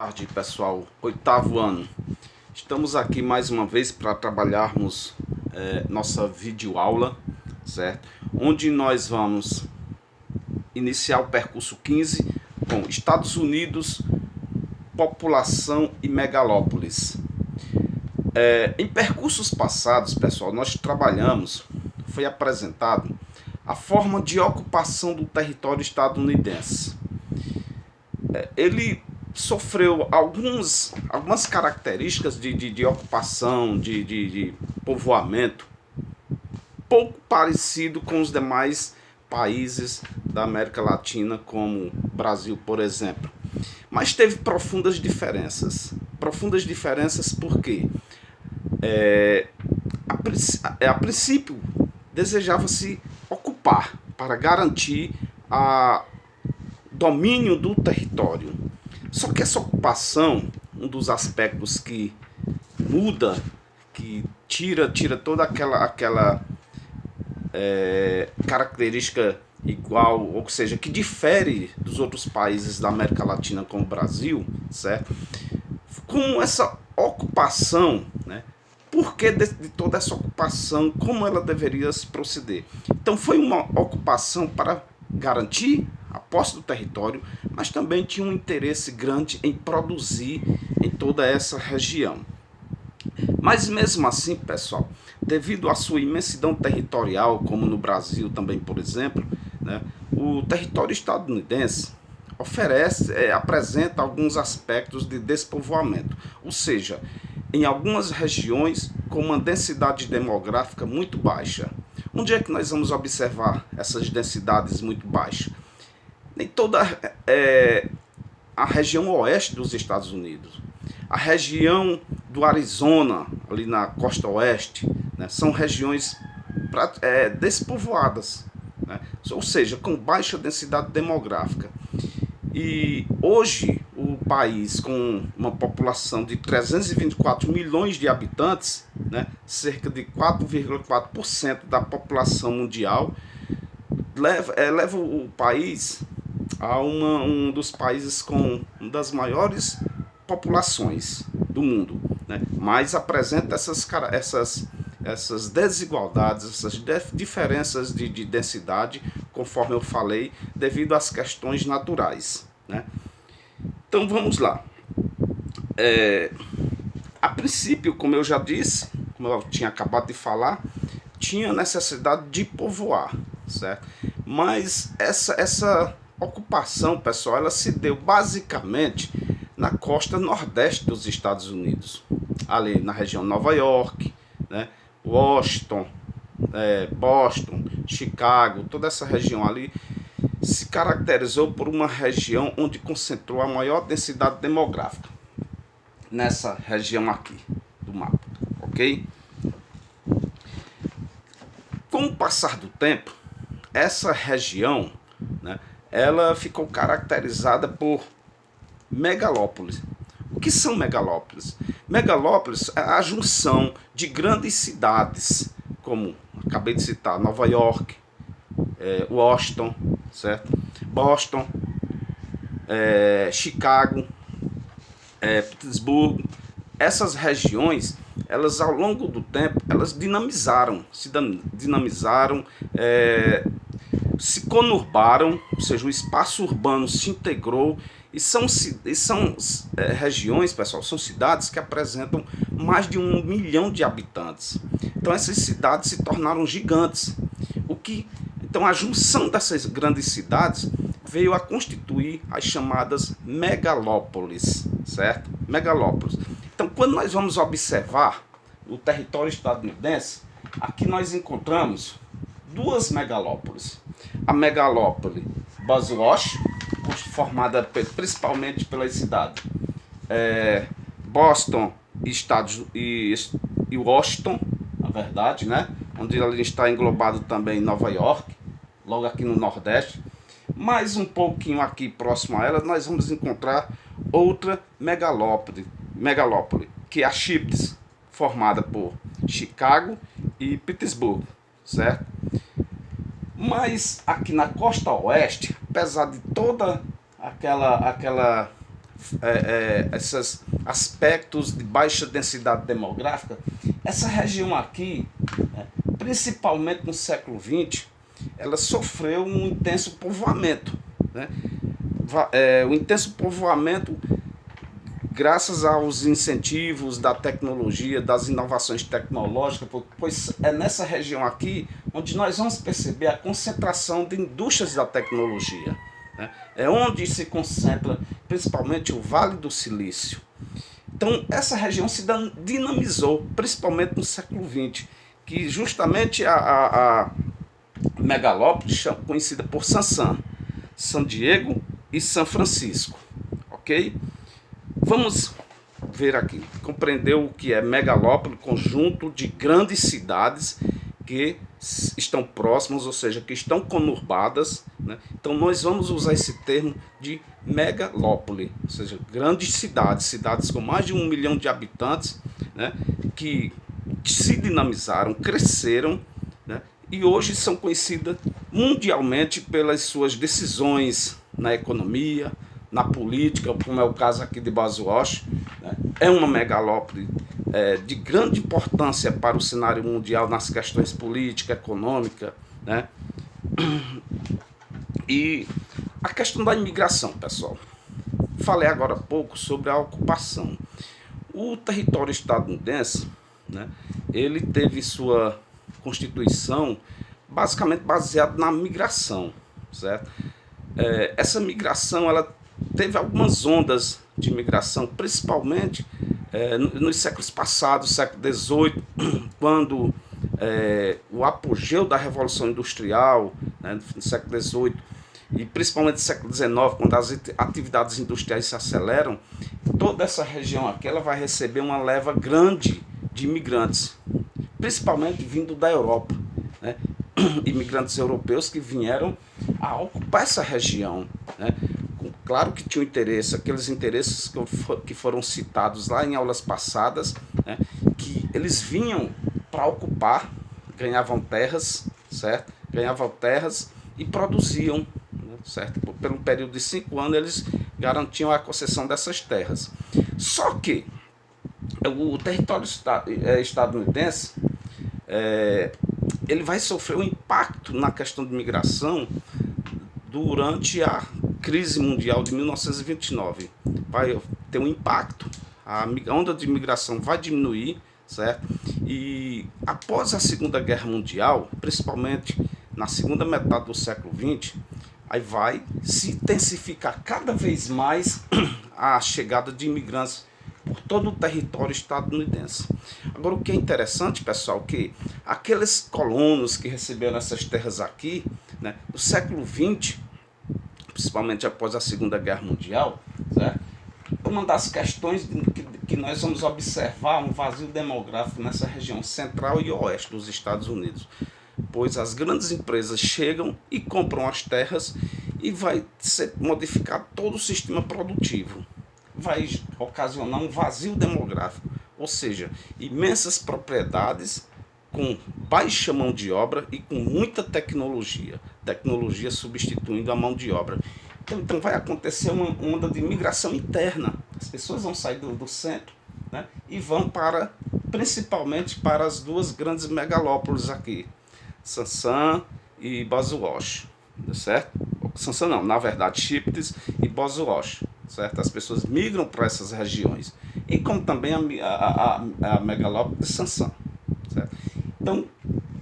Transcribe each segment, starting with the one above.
Tarde, pessoal, oitavo ano. Estamos aqui mais uma vez para trabalharmos nossa videoaula, certo? Onde nós vamos iniciar o percurso 15 com Estados Unidos, população e megalópolis. Em percursos passados, pessoal, nós trabalhamos, foi apresentado a forma de ocupação do território estadunidense. Ele sofreu algumas características de ocupação, de povoamento, pouco parecido com os demais países da América Latina, como o Brasil, por exemplo. Mas teve profundas diferenças. Profundas diferenças porque, a princípio, desejava-se ocupar para garantir o domínio do território. Só que essa ocupação, um dos aspectos que muda, que tira toda aquela característica igual, ou seja, que difere dos outros países da América Latina como o Brasil, certo? Com essa ocupação, né? Por que de toda essa ocupação, como ela deveria se proceder? Então foi uma ocupação para garantir a posse do território, mas também tinha um interesse grande em produzir em toda essa região. Mas mesmo assim, pessoal, devido à sua imensidão territorial, como no Brasil também, por exemplo, né, o território estadunidense apresenta alguns aspectos de despovoamento, ou seja, em algumas regiões com uma densidade demográfica muito baixa. Onde é que nós vamos observar essas densidades muito baixas? Nem toda a região oeste dos Estados Unidos, a região do Arizona, ali na costa oeste, né, são regiões despovoadas, né, ou seja, com baixa densidade demográfica. E hoje o país, com uma população de 324 milhões de habitantes, né, cerca de 4,4% da população mundial, leva o país a um dos países com uma das maiores populações do mundo, né? Mas apresenta essas desigualdades, essas diferenças de densidade, conforme eu falei, devido às questões naturais, né? Então vamos lá. A princípio, como eu já disse, como eu tinha acabado de falar, tinha necessidade de povoar, certo? Mas essa ocupação, pessoal, ela se deu basicamente na costa nordeste dos Estados Unidos, ali na região Nova York, né, Washington, Boston, Chicago, toda essa região ali se caracterizou por uma região onde concentrou a maior densidade demográfica, nessa região aqui do mapa, ok? Com o passar do tempo, essa região, né, ela ficou caracterizada por megalópolis. O que são megalópolis? Megalópolis é a junção de grandes cidades, como acabei de citar, Nova York, Washington, certo? Boston, Chicago, Pittsburgh. Essas regiões, elas ao longo do tempo, elas dinamizaram, se conurbaram, ou seja, o espaço urbano se integrou e são regiões, pessoal, são cidades que apresentam mais de 1 milhão de habitantes. Então essas cidades se tornaram gigantes. Então a junção dessas grandes cidades veio a constituir as chamadas megalópolis, certo? Megalópolis. Então quando nós vamos observar o território estadunidense, aqui nós encontramos duas megalópolis. A megalópole Boswash, formada principalmente pelas cidades Boston e Washington, na verdade, né? Onde ele está englobado também Nova York, logo aqui no Nordeste. Mais um pouquinho aqui próximo a ela, nós vamos encontrar outra megalópole, que é a Chips, formada por Chicago e Pittsburgh, certo? Mas aqui na costa oeste, apesar de toda aquela esses aspectos de baixa densidade demográfica, essa região aqui, principalmente no século XX, ela sofreu um intenso povoamento, né? O intenso povoamento graças aos incentivos da tecnologia, das inovações tecnológicas, pois é nessa região aqui onde nós vamos perceber a concentração de indústrias da tecnologia, né? É onde se concentra principalmente o Vale do Silício. Então essa região se dinamizou, principalmente no século XX, que justamente a megalópole conhecida por San Diego e São Francisco, ok? Vamos ver aqui, compreender o que é megalópole, conjunto de grandes cidades que estão próximas, ou seja, que estão conurbadas, né? Então nós vamos usar esse termo de megalópole, ou seja, grandes cidades, cidades com mais de 1 milhão de habitantes, né? Que se dinamizaram, cresceram, né? E hoje são conhecidas mundialmente pelas suas decisões na economia, na política, como é o caso aqui de Boswell, né? É uma megalópole de grande importância para o cenário mundial nas questões política, econômica, né? E a questão da imigração, pessoal. Falei agora há pouco sobre a ocupação. O território estadunidense, né, ele teve sua constituição basicamente baseada na migração, certo? Essa migração, ela teve algumas ondas de migração, principalmente nos séculos passados, século XVIII, quando o apogeu da Revolução Industrial, né, no século XVIII, e principalmente no século XIX, quando as atividades industriais se aceleram, toda essa região aqui ela vai receber uma leva grande de imigrantes, principalmente vindo da Europa, né? Imigrantes europeus que vieram a ocupar essa região, né? Claro que tinha interesse, aqueles interesses que foram citados lá em aulas passadas, né? Que eles vinham para ocupar, ganhavam terras, certo? Ganhavam terras e produziam, né? Certo? Pelo período de 5 anos eles garantiam a concessão dessas terras. Só que o território estadunidense ele vai sofrer um impacto na questão de migração durante a crise mundial de 1929. Vai ter um impacto, a onda de imigração vai diminuir, certo? E após a Segunda Guerra Mundial, principalmente na segunda metade do século XX, aí vai se intensificar cada vez mais a chegada de imigrantes por todo o território estadunidense. Agora, o que é interessante, pessoal, que aqueles colonos que receberam essas terras aqui, né, no século XX, principalmente após a Segunda Guerra Mundial, certo? Uma das questões que nós vamos observar um vazio demográfico nessa região central e oeste dos Estados Unidos, pois as grandes empresas chegam e compram as terras e vai ser modificado todo o sistema produtivo. Vai ocasionar um vazio demográfico, ou seja, imensas propriedades com baixa mão de obra e com muita tecnologia substituindo a mão de obra. Então vai acontecer uma onda de migração interna. As pessoas vão sair do centro, né, e vão principalmente para as duas grandes megalópolis aqui, Sansan e Boswell, certo? Sansan não, na verdade, Shipton e Boswell, certo? As pessoas migram para essas regiões, e como também a megalópole de Sansan, certo? Então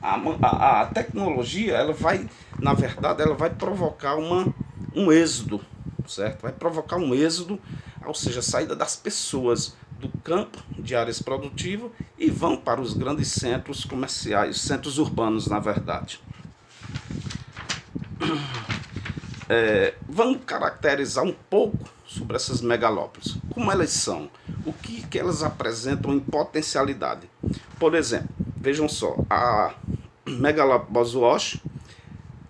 a tecnologia, ela vai, na verdade, ela vai provocar um êxodo, certo? Vai provocar um êxodo, ou seja, a saída das pessoas do campo de áreas produtivas e vão para os grandes centros comerciais, centros urbanos, na verdade. Vamos caracterizar um pouco sobre essas megalópolis, como elas são, o que elas apresentam em potencialidade. Por exemplo, vejam só, a megalópole Boswell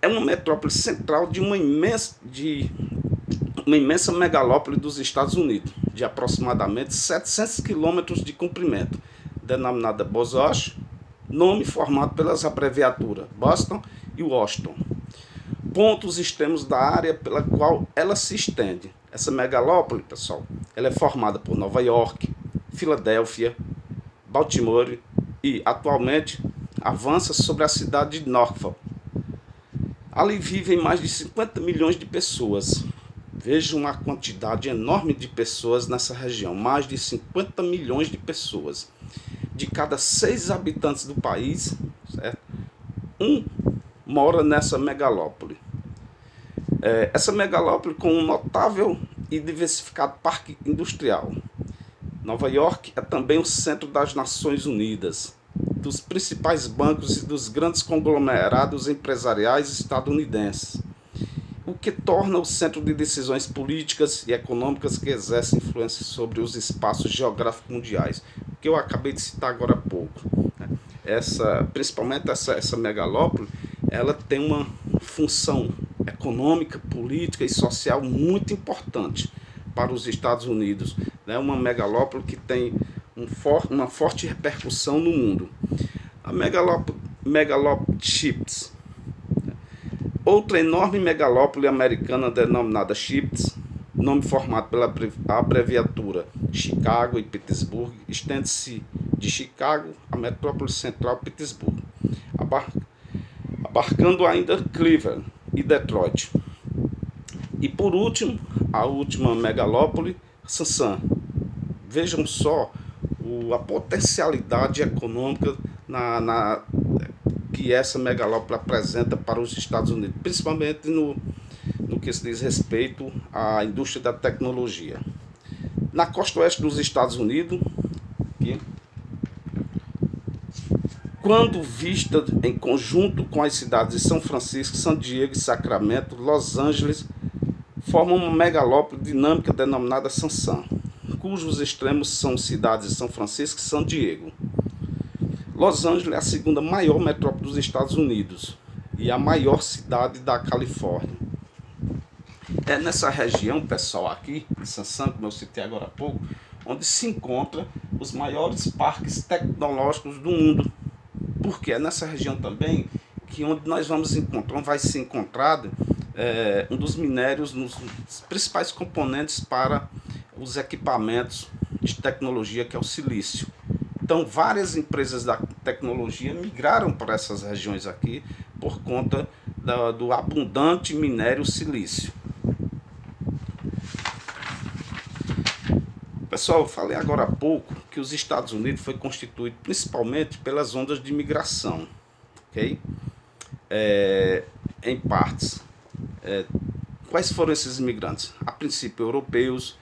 é uma metrópole central de uma imensa megalópole dos Estados Unidos, de aproximadamente 700 quilômetros de comprimento, denominada Boswell, nome formado pelas abreviaturas Boston e Washington. Pontos extremos da área pela qual ela se estende. Essa megalópole, pessoal, ela é formada por Nova York, Filadélfia, Baltimore e, atualmente, avança sobre a cidade de Norfolk. Ali vivem mais de 50 milhões de pessoas. Vejam uma quantidade enorme de pessoas nessa região, mais de 50 milhões de pessoas. De cada 6 habitantes do país, certo? Um mora nessa megalópole. Essa megalópole com um notável e diversificado parque industrial. Nova York é também o centro das Nações Unidas, dos principais bancos e dos grandes conglomerados empresariais estadunidenses, o que torna o centro de decisões políticas e econômicas que exercem influência sobre os espaços geográficos mundiais, que eu acabei de citar agora há pouco. Principalmente essa megalópole, ela tem uma função econômica, política e social muito importante para os Estados Unidos. É uma megalópole que tem uma forte repercussão no mundo. A megalópole Chips, outra enorme megalópole americana denominada Chips, nome formado pela abreviatura Chicago e Pittsburgh, estende-se de Chicago à metrópole central Pittsburgh, abarcando ainda Cleveland e Detroit. E por último, a última megalópole, Sansan. Vejam só a potencialidade econômica que essa megalópole apresenta para os Estados Unidos, principalmente no que se diz respeito à indústria da tecnologia. Na costa oeste dos Estados Unidos, quando vista em conjunto com as cidades de São Francisco, San Diego e Sacramento, Los Angeles formam uma megalópole dinâmica denominada Sansan, cujos extremos são cidades de São Francisco e San Diego. Los Angeles é a segunda maior metrópole dos Estados Unidos e a maior cidade da Califórnia. É nessa região, pessoal, aqui em Sansan, como eu citei agora há pouco, onde se encontram os maiores parques tecnológicos do mundo. Porque é nessa região também que onde nós vai ser encontrado um dos minérios, nos principais componentes para os equipamentos de tecnologia, que é o silício. Então, várias empresas da tecnologia migraram para essas regiões aqui por conta do abundante minério silício. Pessoal, eu falei agora há pouco que os Estados Unidos foi constituído principalmente pelas ondas de imigração, ok? Em partes. Quais foram esses imigrantes? A princípio, europeus,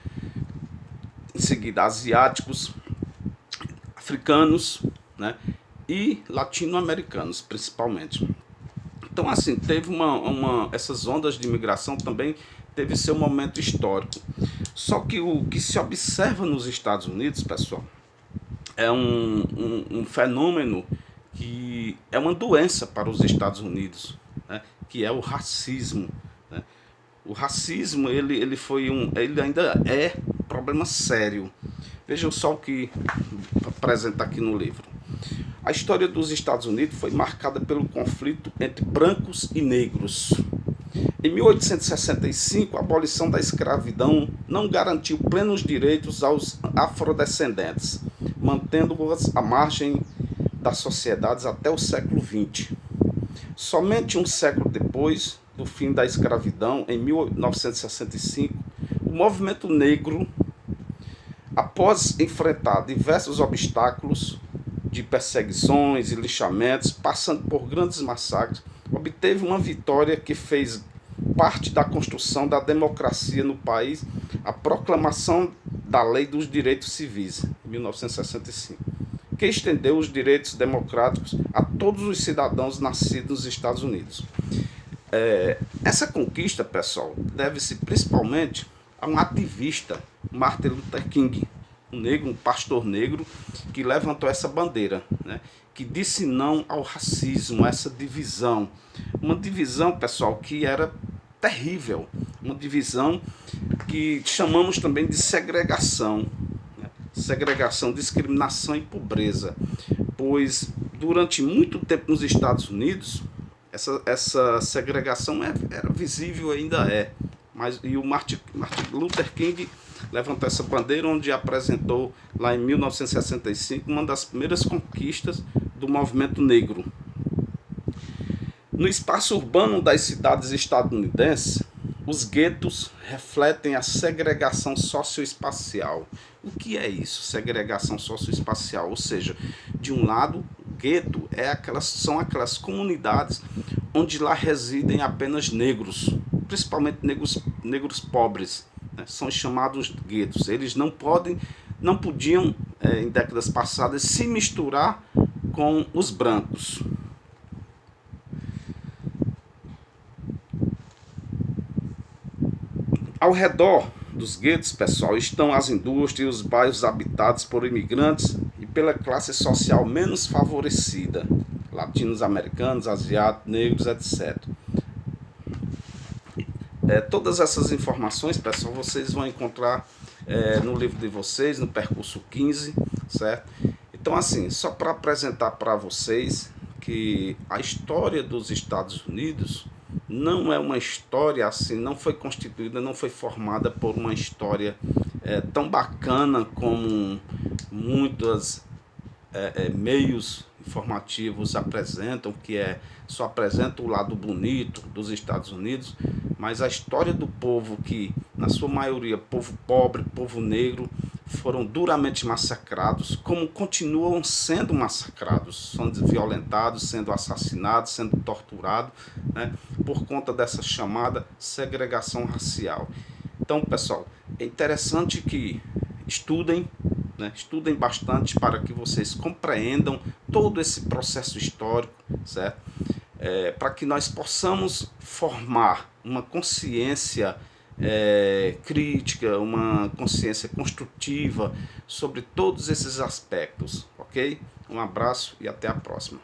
em seguida, asiáticos, africanos, né? E latino-americanos, principalmente. Então, assim, teve essas ondas de imigração também teve seu momento histórico. Só que o que se observa nos Estados Unidos, pessoal, é um fenômeno que é uma doença para os Estados Unidos, né? Que é o racismo, né? O racismo, ele ainda é um problema sério. Vejam só o que apresenta aqui no livro. A história dos Estados Unidos foi marcada pelo conflito entre brancos e negros. Em 1865, a abolição da escravidão não garantiu plenos direitos aos afrodescendentes, mantendo-os à margem das sociedades até o século XX. Somente um século depois do fim da escravidão, em 1965, o movimento negro, após enfrentar diversos obstáculos de perseguições e lixamentos, passando por grandes massacres, obteve uma vitória que fez parte da construção da democracia no país, a proclamação da Lei dos Direitos Civis, em 1965, que estendeu os direitos democráticos a todos os cidadãos nascidos nos Estados Unidos. Essa conquista, pessoal, deve-se principalmente a um ativista, Martin Luther King, um pastor negro, que levantou essa bandeira, né? Que disse não ao racismo, a essa divisão. Uma divisão, pessoal, que era terrível, uma divisão que chamamos também de segregação, né? Segregação, discriminação e pobreza, pois durante muito tempo nos Estados Unidos essa segregação era visível, ainda é, E o Martin Luther King levantou essa bandeira, onde apresentou lá em 1965 uma das primeiras conquistas do movimento negro. No espaço urbano das cidades estadunidenses, os guetos refletem a segregação socioespacial. O que é isso, segregação socioespacial? Ou seja, de um lado, o gueto são aquelas comunidades onde lá residem apenas negros, principalmente negros pobres, né? São chamados guetos. Eles não podiam, em décadas passadas, se misturar com os brancos. Ao redor dos guetos, pessoal, estão as indústrias e os bairros habitados por imigrantes e pela classe social menos favorecida, latinos, americanos, asiáticos, negros, etc. Todas essas informações, pessoal, vocês vão encontrar no livro de vocês, no percurso 15, certo? Então, assim, só para apresentar para vocês que a história dos Estados Unidos não é uma história assim, não foi constituída, não foi formada por uma história tão bacana como muitos meios informativos apresentam, que só apresenta o lado bonito dos Estados Unidos, mas a história do povo que, na sua maioria, povo pobre, povo negro, foram duramente massacrados, como continuam sendo massacrados, sendo violentados, sendo assassinados, sendo torturados, né, por conta dessa chamada segregação racial. Então, pessoal, é interessante que estudem, né, estudem bastante para que vocês compreendam todo esse processo histórico, certo? Para que nós possamos formar uma consciência crítica, uma consciência construtiva sobre todos esses aspectos, ok? Um abraço e até a próxima.